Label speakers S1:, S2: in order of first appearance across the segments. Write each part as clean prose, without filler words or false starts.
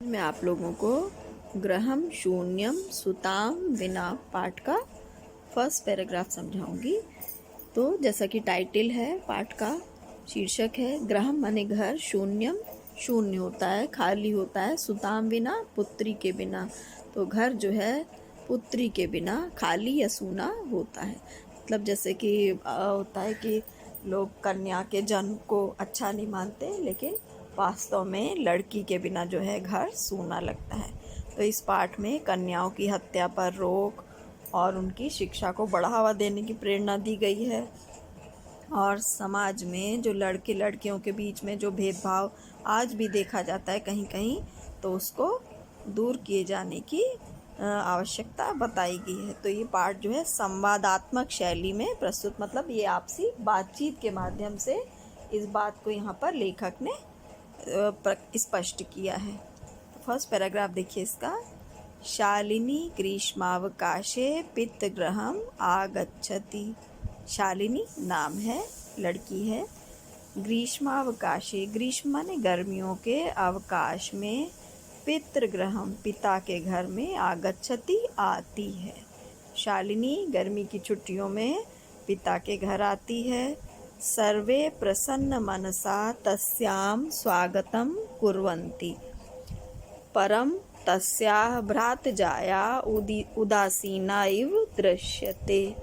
S1: मैं आप लोगों को ग्रहम शून्यम सुताम विना पाठ का फर्स्ट पैराग्राफ समझाऊंगी। तो जैसा कि टाइटल है, पाठ का शीर्षक है ग्रहम माने घर, शून्यम शून्य होता है, खाली होता है, सुताम बिना पुत्री के बिना। तो घर जो है पुत्री के बिना खाली या सूना होता है। मतलब जैसे कि होता है कि लोग कन्या के जन्म को अच्छा नहीं मानते, लेकिन वास्तव में लड़की के बिना जो है घर सूना लगता है। तो इस पाठ में कन्याओं की हत्या पर रोक और उनकी शिक्षा को बढ़ावा देने की प्रेरणा दी गई है। और समाज में जो लड़के लड़कियों के बीच में जो भेदभाव आज भी देखा जाता है कहीं कहीं, तो उसको दूर किए जाने की आवश्यकता बताई गई है। तो ये पाठ जो है संवादात्मक शैली में प्रस्तुत, मतलब ये आपसी बातचीत के माध्यम से इस बात को यहाँ पर लेखक ने स्पष्ट किया है। तो फर्स्ट पैराग्राफ देखिए इसका। शालिनी ग्रीष्मावकाशे पितृगृहम आगच्छति। शालिनी नाम है, लड़की है। ग्रीष्मावकाशे, ग्रीष्म माने गर्मियों के अवकाश में, पितृगृहम पिता के घर में, आगच्छति आती है। शालिनी गर्मी की छुट्टियों में पिता के घर आती है। सर्वे प्रसन्न मनसा तस्यां स्वागतं कुर्वन्ति, परम तस्याः भ्रातृजाया उदासीना इव दृश्यते।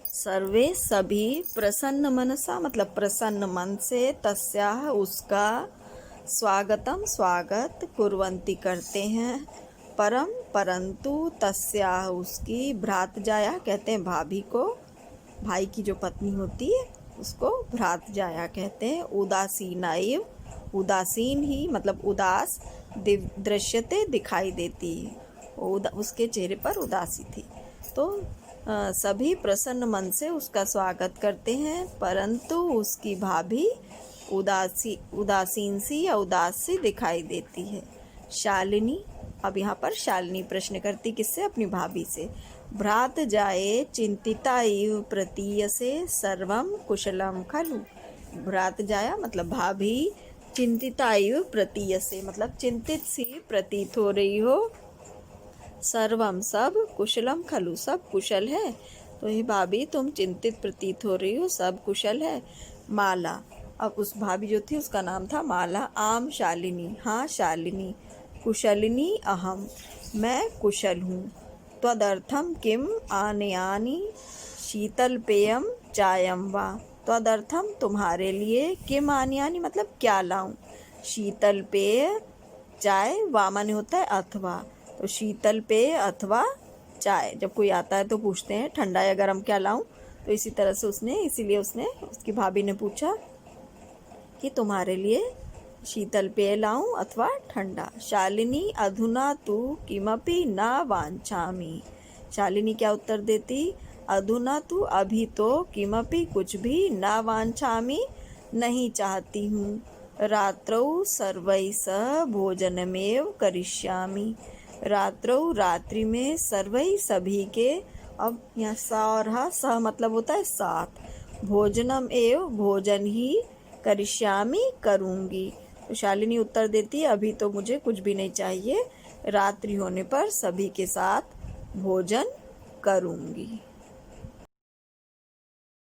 S1: सर्वे सभी, प्रसन्न मनसा मतलब प्रसन्न मन से, तस्याः उसका, स्वागतम स्वागत, कुर्वन्ति करते हैं, परम परंतु, तस्याः उसकी, भ्रातृजाया कहते हैं भाभी को, भाई की जो पत्नी होती है उसको भ्रातृजाया कहते हैं। उदासीना इव, उदासीन ही मतलब उदास, दृश्यते दिखाई देती है, उसके चेहरे पर उदासी थी। तो सभी प्रसन्न मन से उसका स्वागत करते हैं, परंतु उसकी भाभी उदासीन सी या उदास सी दिखाई देती है। शालिनी, अब यहाँ पर शालिनी प्रश्न करती, किससे? अपनी भाभी से। भ्रातृजाये चिंतिता इव प्रतीयसे सर्वं कुशलम खलु। भ्रातृजाया मतलब भाभी, चिंतिता इव प्रतीयसे मतलब चिंतित सी प्रतीत हो रही हो, सर्वम सब, कुशलम खलु सब कुशल है। तो ये भाभी तुम चिंतित प्रतीत हो रही हो, सब कुशल है। माला, अब उस भाभी जो थी उसका नाम था माला। आम शालिनी, हाँ शालिनी। कुशलिनी अहम, मैं कुशल हूँ। त्वदर्थम किम आनयानि शीतलपेयम चायम वा। त्वदर्थम तुम्हारे लिए, किम आनयानि मतलब क्या लाऊं, शीतल पेय, चाय, वा माने होता है अथवा। तो शीतल पेय अथवा चाय, जब कोई आता है तो पूछते हैं ठंडा या गर्म क्या लाऊं। तो इसी तरह से इसीलिए उसने, उसकी भाभी ने पूछा कि तुम्हारे लिए शीतल पेय लाऊं अथवा ठंडा। शालिनी अधुना तु किमपि न वांछामि। शालिनी क्या उत्तर देती? अधुना तु अभी तो, किमपि कुछ भी, न वांछामि नहीं चाहती हूँ। रात्रौ सर्वैः सह भोजनमेव करिष्यामि। रात्रौ रात्रि में, सर्वैः सभी के, अब यहाँ सा और हा, सह मतलब होता है साथ, भोजनम एव भोजन ही, करिष्यामि करूँगी। तो शालिनी उत्तर देती है अभी तो मुझे कुछ भी नहीं चाहिए, रात्रि होने पर सभी के साथ भोजन करूँगी।